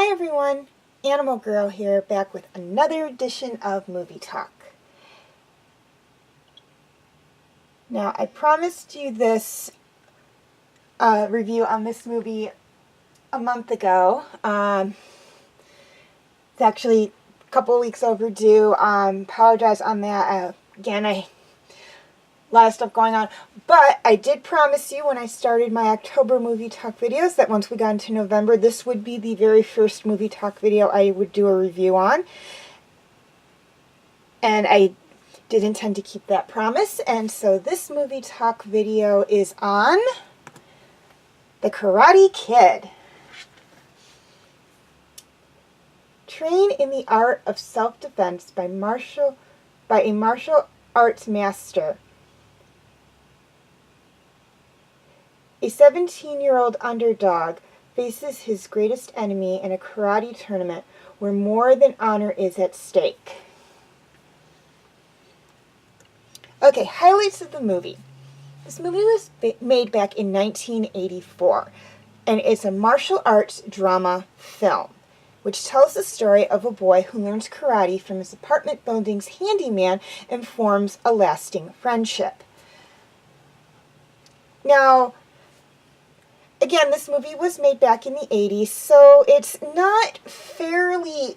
Hi everyone, Animal Girl here, back with another edition of Movie Talk. Now, I promised you this review on this movie a month ago. It's actually a couple of weeks overdue. Apologize on that. Again, a lot of stuff going on. But I did promise you when I started my October Movie Talk videos that once we got into November, this would be the very first Movie Talk video I would do a review on. And I did intend to keep that promise. And so this Movie Talk video is on The Karate Kid. Train in the art of self-defense by a martial arts master. A 17-year-old underdog faces his greatest enemy in a karate tournament where more than honor is at stake. Okay, highlights of the movie. This movie was made back in 1984, and it's a martial arts drama film, which tells the story of a boy who learns karate from his apartment building's handyman and forms a lasting friendship. Now, again, this movie was made back in the 80s, so it's not fairly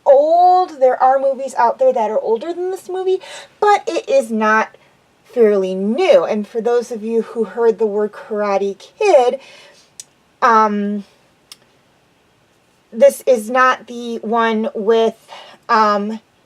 old. There are movies out there that are older than this movie, but it is not fairly new. And for those of you who heard the word Karate Kid, this is not the one with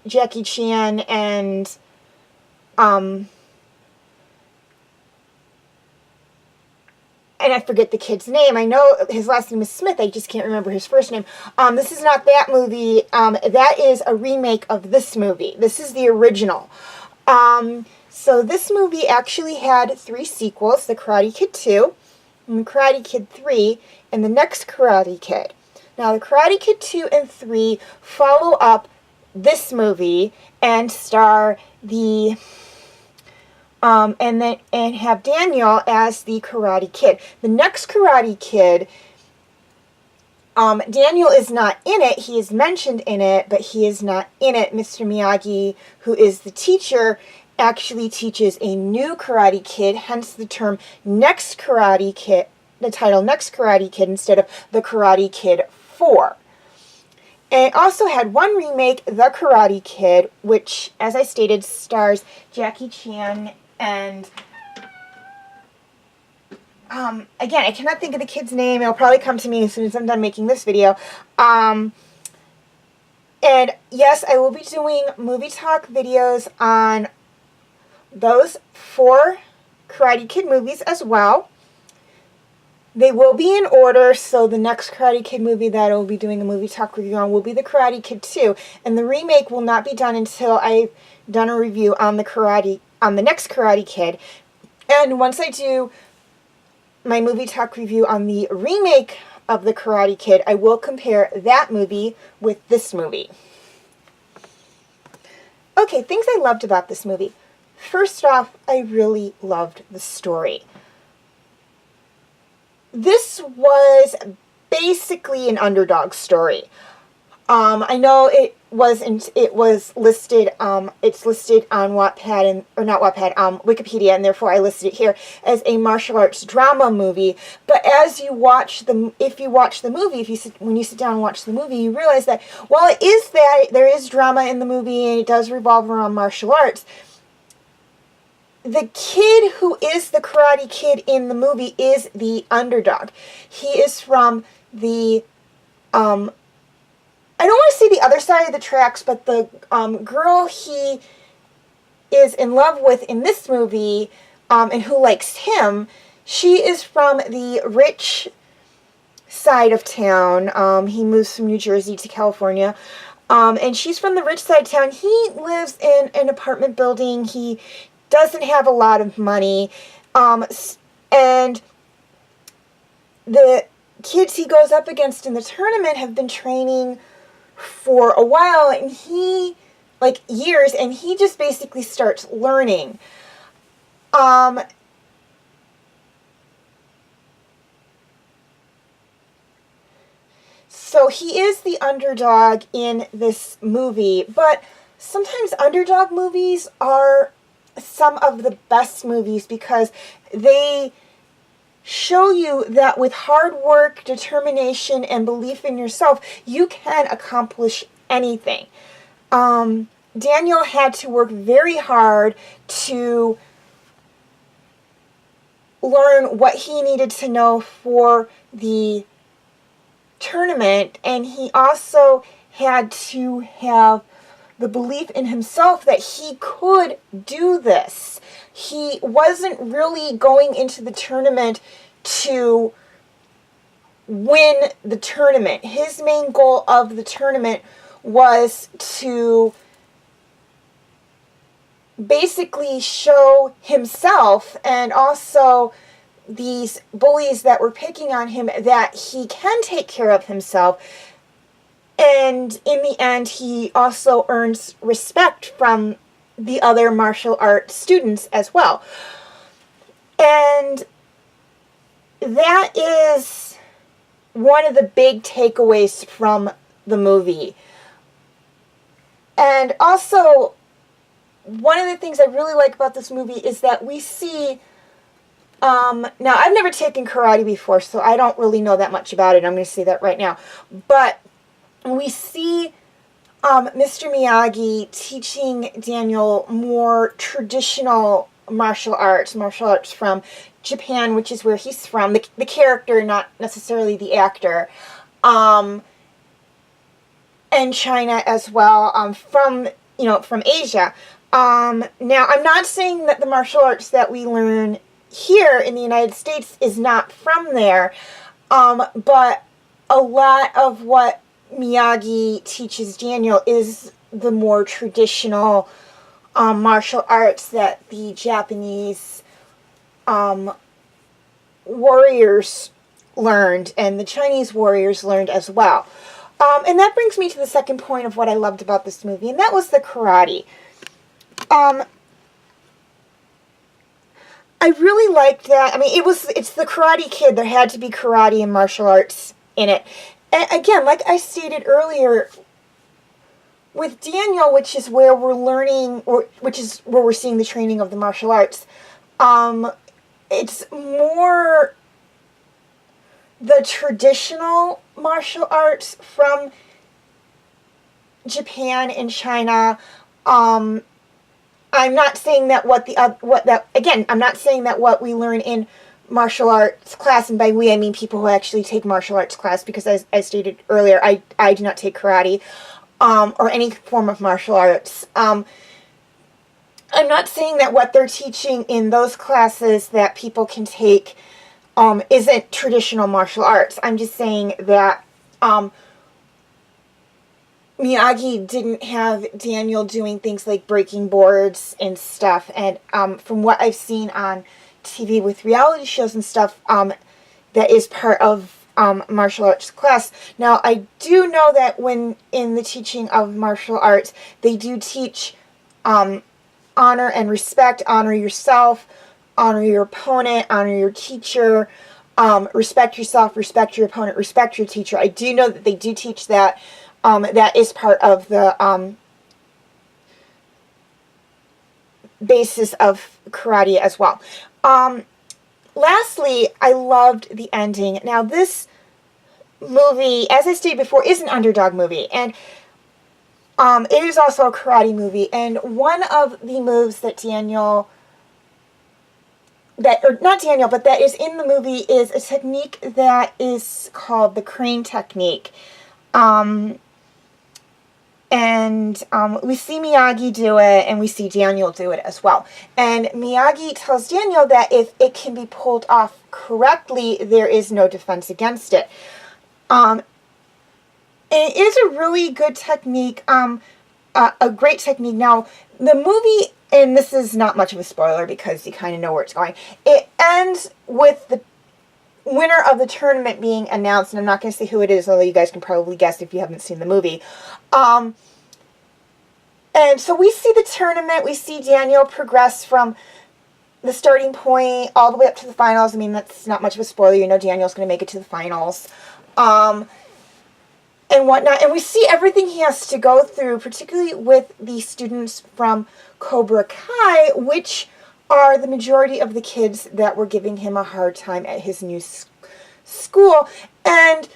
Jackie Chan and I forget the kid's name. I know his last name is Smith. I just can't remember his first name. This is not that movie. That is a remake of this movie. This is the original. So this movie actually had 3 sequels. The Karate Kid 2, and the Karate Kid 3, and the next Karate Kid. Now, the Karate Kid 2 and 3 follow up this movie and star the and have Daniel as the Karate Kid. The next Karate Kid, Daniel is not in it. He is mentioned in it, but he is not in it. Mr. Miyagi, who is the teacher, actually teaches a new Karate Kid, hence the term Next Karate Kid, the title Next Karate Kid instead of The Karate Kid 4. And it also had one remake, The Karate Kid, which, as I stated, stars Jackie Chan and, again, I cannot think of the kid's name. It'll probably come to me as soon as I'm done making this video. And yes, I will be doing Movie Talk videos on those 4 Karate Kid movies as well. They will be in order, so the next Karate Kid movie that I will be doing a Movie Talk review on will be The Karate Kid 2, and the remake will not be done until I've done a review on the next Karate Kid. And once I do my Movie Talk review on the remake of The Karate Kid, I will compare that movie with this movie. Okay, things I loved about this movie. First off, I really loved the story. This was basically an underdog story. I know it's listed on Wattpad Wikipedia, and therefore I listed it here as a martial arts drama movie. But as you watch when you sit down and watch the movie, you realize that while it is that there is drama in the movie and it does revolve around martial arts, the kid who is the Karate Kid in the movie is the underdog. He is from the, I don't want to say the other side of the tracks, but the girl he is in love with in this movie, and who likes him, she is from the rich side of town. He moves from New Jersey to California. And she's from the rich side of town. He lives in an apartment building. He doesn't have a lot of money, and the kids he goes up against in the tournament have been training for a while, and years, and he just basically starts learning. So he is the underdog in this movie, but sometimes underdog movies are some of the best movies because they show you that with hard work, determination, and belief in yourself, you can accomplish anything. Daniel had to work very hard to learn what he needed to know for the tournament, and he also had to have the belief in himself that he could do this. He wasn't really going into the tournament to win the tournament. His main goal of the tournament was to basically show himself and also these bullies that were picking on him that he can take care of himself. And in the end, he also earns respect from the other martial arts students as well. And that is one of the big takeaways from the movie. And also, one of the things I really like about this movie is that we see, now I've never taken karate before, so I don't really know that much about it. I'm going to say that right now. But we see Mr. Miyagi teaching Daniel more traditional martial arts from Japan, which is where he's from, the character, not necessarily the actor, and China as well, from Asia. Now, I'm not saying that the martial arts that we learn here in the United States is not from there, but a lot of what Miyagi teaches Daniel is the more traditional martial arts that the Japanese warriors learned and the Chinese warriors learned as well. And that brings me to the second point of what I loved about this movie, and that was the karate. I really liked that. I mean, it's the Karate Kid. There had to be karate and martial arts in it. And again, like I stated earlier, with Daniel, which is where we're learning, or which is where we're seeing the training of the martial arts, it's more the traditional martial arts from Japan and China. I'm not saying that I'm not saying that what we learn in martial arts class, and by we I mean people who actually take martial arts class, because as I stated earlier, I do not take karate or any form of martial arts. I'm not saying that what they're teaching in those classes that people can take isn't traditional martial arts. I'm just saying that Miyagi didn't have Daniel doing things like breaking boards and stuff, and from what I've seen on TV with reality shows and stuff, that is part of martial arts class. Now, I do know that when in the teaching of martial arts, they do teach honor and respect, honor yourself, honor your opponent, honor your teacher, respect yourself, respect your opponent, respect your teacher. I do know that they do teach that. That is part of the basis of karate as well. Lastly, I loved the ending. Now, this movie, as I stated before, is an underdog movie, and it is also a karate movie. And one of the moves that that is in the movie is a technique that is called the crane technique. And we see Miyagi do it, and we see Daniel do it as well. And Miyagi tells Daniel that if it can be pulled off correctly, there is no defense against it. And it is a really good technique, a great technique. Now, the movie, and this is not much of a spoiler because you kind of know where it's going, it ends with the winner of the tournament being announced, and I'm not going to say who it is, although you guys can probably guess if you haven't seen the movie. And so we see the tournament, we see Daniel progress from the starting point all the way up to the finals. I mean, that's not much of a spoiler. You know Daniel's going to make it to the finals. and whatnot. And we see everything he has to go through, particularly with the students from Cobra Kai, which are the majority of the kids that were giving him a hard time at his new school. And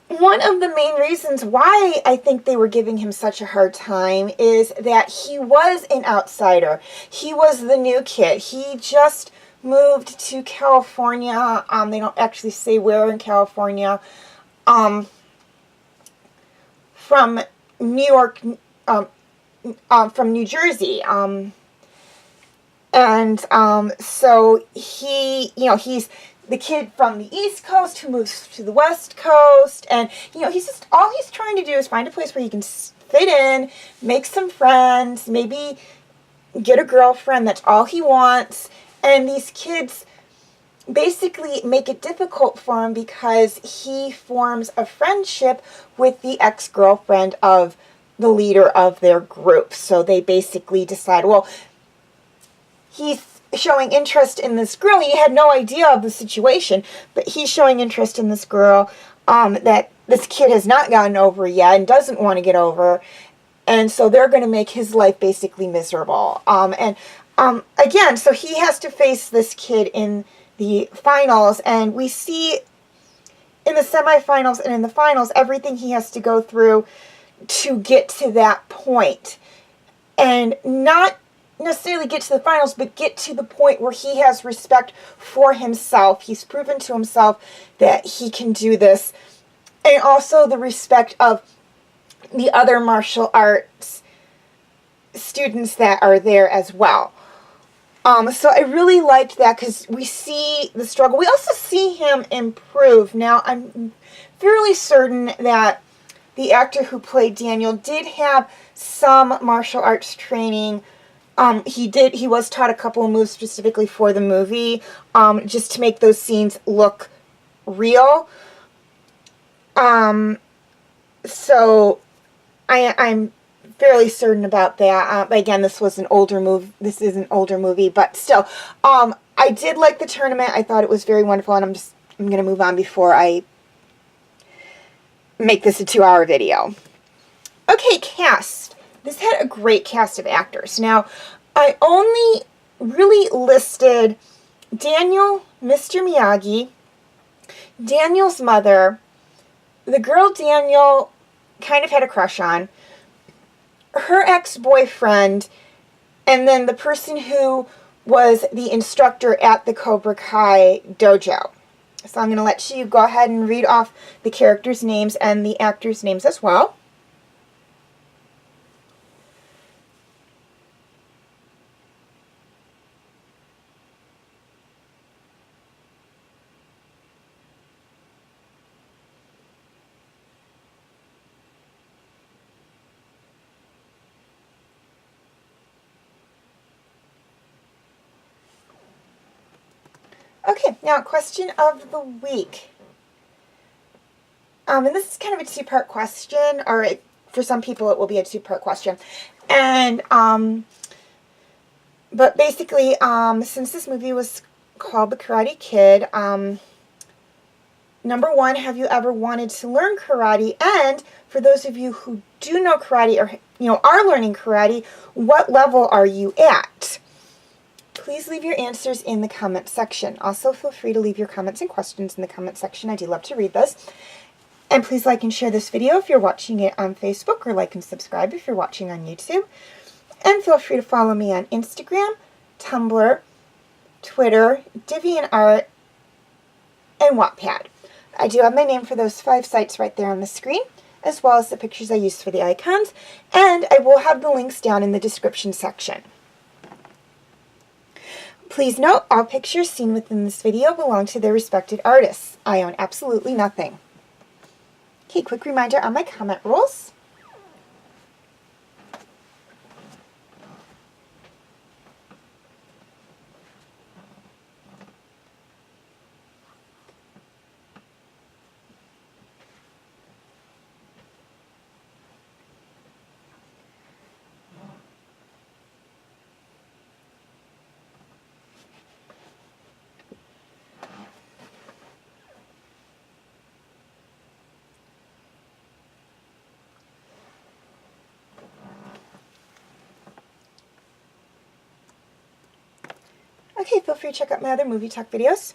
one of the main reasons why I think they were giving him such a hard time is that he was an outsider. He was the new kid. He just moved to California. They don't actually say where in California. From New York, from New Jersey. So he, he's the kid from the East Coast who moves to the West Coast, and all he's trying to do is find a place where he can fit in, make some friends, maybe get a girlfriend. That's all he wants. And these kids basically make it difficult for him because he forms a friendship with the ex-girlfriend of the leader of their group. So they basically decide, well, he's showing interest in this girl. He had no idea of the situation, but he's showing interest in this girl that this kid has not gotten over yet and doesn't want to get over. And so they're going to make his life basically miserable. Again, so he has to face this kid in the finals, and we see in the semifinals and in the finals everything he has to go through to get to that point. And not necessarily get to the finals, but get to the point where he has respect for himself. He's proven to himself that he can do this. And also the respect of the other martial arts students that are there as well. So I really liked that because we see the struggle. We also see him improve. Now, I'm fairly certain that the actor who played Daniel did have some martial arts training. He was taught a couple of moves specifically for the movie, just to make those scenes look real. So I'm fairly certain about that. Again, this was an older movie. This is an older movie, but still, I did like the tournament. I thought it was very wonderful, and I'm going to move on before I make this a 2-hour video. Okay, cast. This had a great cast of actors. Now, I only really listed Daniel, Mr. Miyagi, Daniel's mother, the girl Daniel kind of had a crush on, her ex-boyfriend, and then the person who was the instructor at the Cobra Kai dojo. So I'm going to let you go ahead and read off the characters' names and the actors' names as well. Okay, now question of the week. And this is kind of a 2-part question, or for some people it will be a 2-part question. And, but basically, since this movie was called The Karate Kid, number 1, have you ever wanted to learn karate? And for those of you who do know karate or, are learning karate, what level are you at? Please leave your answers in the comment section. Also, feel free to leave your comments and questions in the comment section. I do love to read those. And please like and share this video if you're watching it on Facebook, or like and subscribe if you're watching on YouTube. And feel free to follow me on Instagram, Tumblr, Twitter, DeviantArt, and Wattpad. I do have my name for those 5 sites right there on the screen, as well as the pictures I used for the icons. And I will have the links down in the description section. Please note, all pictures seen within this video belong to their respected artists. I own absolutely nothing. Okay, quick reminder on my comment rules. Okay, feel free to check out my other movie talk videos.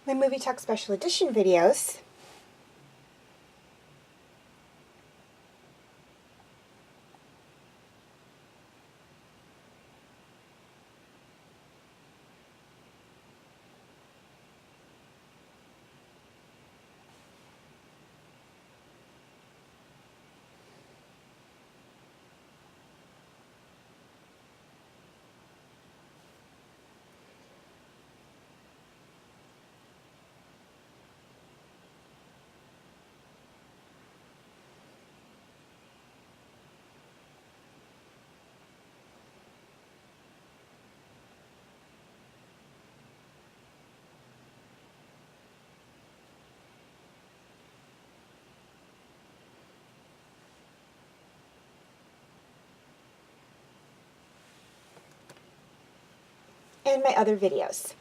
My movie talk special edition videos and my other videos.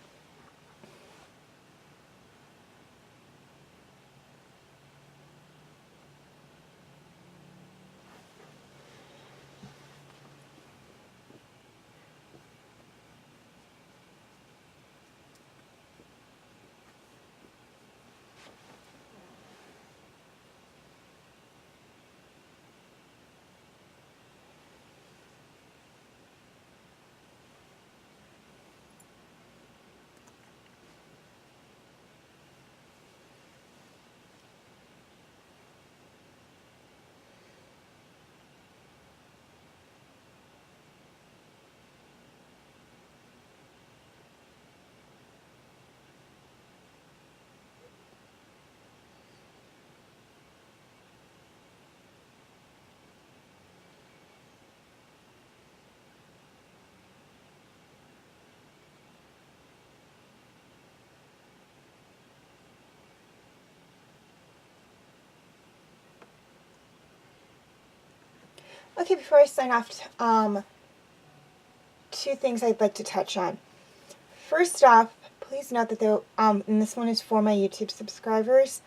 Okay, before I sign off, two things I'd like to touch on. First off, please note that and this one is for my YouTube subscribers.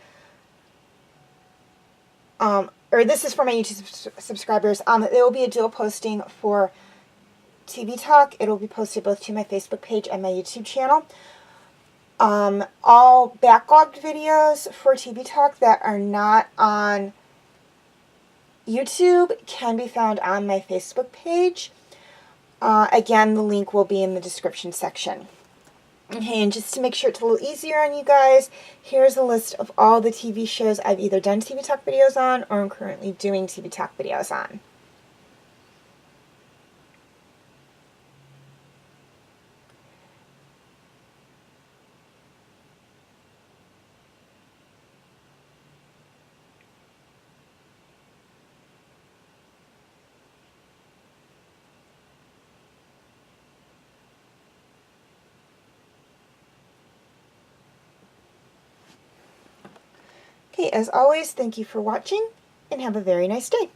Or this is for my YouTube subscribers. There will be a dual posting for TV Talk. It'll be posted both to my Facebook page and my YouTube channel. All backlogged videos for TV Talk that are not on YouTube can be found on my Facebook page. Again, the link will be in the description section. Okay, and just to make sure it's a little easier on you guys, here's a list of all the TV shows I've either done TV Talk videos on or I'm currently doing TV Talk videos on. Okay, as always, thank you for watching and have a very nice day.